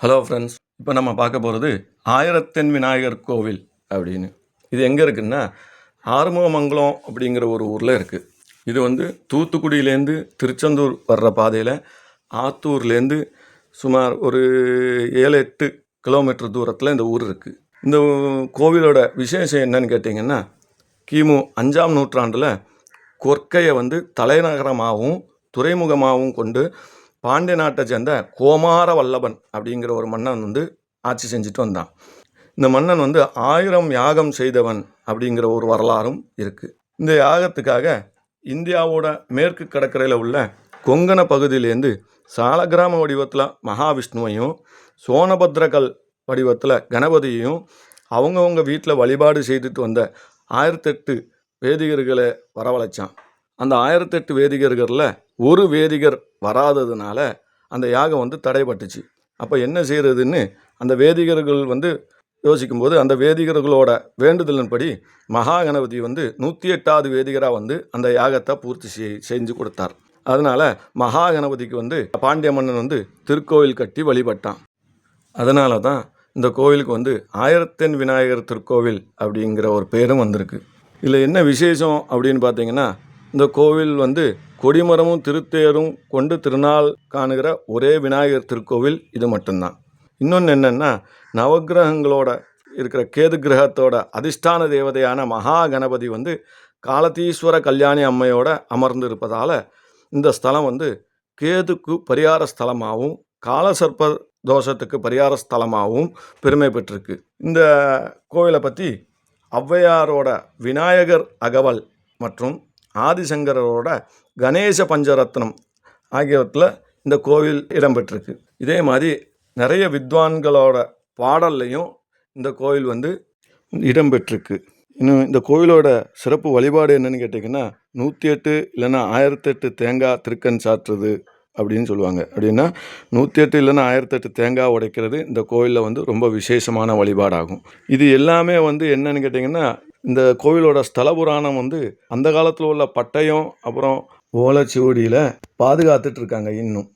Hello friends, இப்போ நம்ம பார்க்க போகிறது ஆயிரத்தென் விநாயகர் கோவில் அப்படின்னு. இது எங்கே இருக்குன்னா ஆறுமுகமங்கலம் அப்படிங்கிற ஒரு ஊரில் இருக்குது. இது வந்து தூத்துக்குடியிலேருந்து திருச்செந்தூர் வர்ற பாதையில் ஆத்தூர்லேருந்து சுமார் ஒரு 7-8 கிலோமீட்டர் தூரத்தில் இந்த ஊர் இருக்குது. இந்த கோவிலோட விசேஷம் என்னன்னு கேட்டிங்கன்னா, கிமு 5ஆம் நூற்றாண்டில் கொற்கையை வந்து தலைநகரமாகவும் துறைமுகமாகவும் கொண்டு பாண்டிய நாட்டை சேர்ந்த கோமார வல்லபன் அப்படிங்கிற ஒரு மன்னன் வந்து ஆட்சி செஞ்சுட்டு வந்தான். இந்த மன்னன் வந்து 1000 யாகம் செய்தவன் அப்படிங்கிற ஒரு வரலாறும் இருக்குது. இந்த யாகத்துக்காக இந்தியாவோட மேற்கு கடற்கரையில் உள்ள கொங்கண பகுதியிலேருந்து சாலக்கிராம வடிவத்தில் மகாவிஷ்ணுவையும் சோனபத்ரகல் வடிவத்தில் கணபதியையும் அவங்கவுங்க வீட்டில் வழிபாடு செய்துட்டு வந்த 1008 வேதிகர்களை வரவழைச்சான். அந்த 1008 வேதிகர்களில் ஒரு வேதிகர் வராததுனால அந்த யாகம் வந்து தடைப்பட்டுச்சு. அப்போ என்ன செய்கிறதுன்னு அந்த வேதிகர்கள் வந்து யோசிக்கும்போது அந்த வேதிகர்களோட வேண்டுதலின்படி மகா கணபதி வந்து 108வது வேதிகராக வந்து அந்த யாகத்தை பூர்த்தி செஞ்சு கொடுத்தார். அதனால் மகா கணபதிக்கு வந்து பாண்டிய மன்னன் வந்து திருக்கோவில் கட்டி வழிபட்டான். அதனால தான் இந்த கோவிலுக்கு வந்து ஆயிரத்தென் விநாயகர் திருக்கோவில் அப்படிங்கிற ஒரு பேரும் வந்திருக்கு. இதில் என்ன விசேஷம் அப்படின்னு பார்த்தீங்கன்னா, இந்த கோவில் வந்து கொடிமரமும் திருத்தேரும் கொண்டு திருநாள் காணுகிற ஒரே விநாயகர் திருக்கோவில் இது மட்டும்தான். இன்னொன்று என்னென்னா, நவகிரகங்களோட இருக்கிற கேது கிரகத்தோட அதிஷ்டான தேவதையான மகா கணபதி வந்து காலத்தீஸ்வர கல்யாணி அம்மையோட அமர்ந்து இருப்பதால் இந்த ஸ்தலம் வந்து கேதுக்கு பரிகார ஸ்தலமாகவும் காலசர்ப்ப தோஷத்துக்கு பரிகார ஸ்தலமாகவும் பெருமை பெற்றிருக்கு. இந்த கோவிலை பற்றி ஔவையாரோட விநாயகர் அகவல் மற்றும் ஆதிசங்கரோட கணேச பஞ்சரத்னம் ஆகியவற்றில் இந்த கோவில் இடம்பெற்றிருக்கு. இதே மாதிரி நிறைய வித்வான்களோட பாடல்லையும் இந்த கோவில் வந்து இடம்பெற்றிருக்கு. இன்னும் இந்த கோவிலோட சிறப்பு வழிபாடு என்னன்னு கேட்டிங்கன்னா, 108 இல்லைன்னா 1008 தேங்காய் திருக்கண் சாற்றுறது அப்படின்னு சொல்லுவாங்க. அப்படின்னா 108 இல்லைன்னா 1008 தேங்காய் உடைக்கிறது இந்த கோவிலில் வந்து ரொம்ப விசேஷமான வழிபாடாகும். இது எல்லாமே வந்து என்னன்னு கேட்டிங்கன்னா, இந்த கோவிலோட ஸ்தல புராணம் வந்து அந்த காலத்தில் உள்ள பட்டயம் அப்புறம் ஓலைச்சுவடியில் பாதுகாத்துட்ருக்காங்க இன்னும்.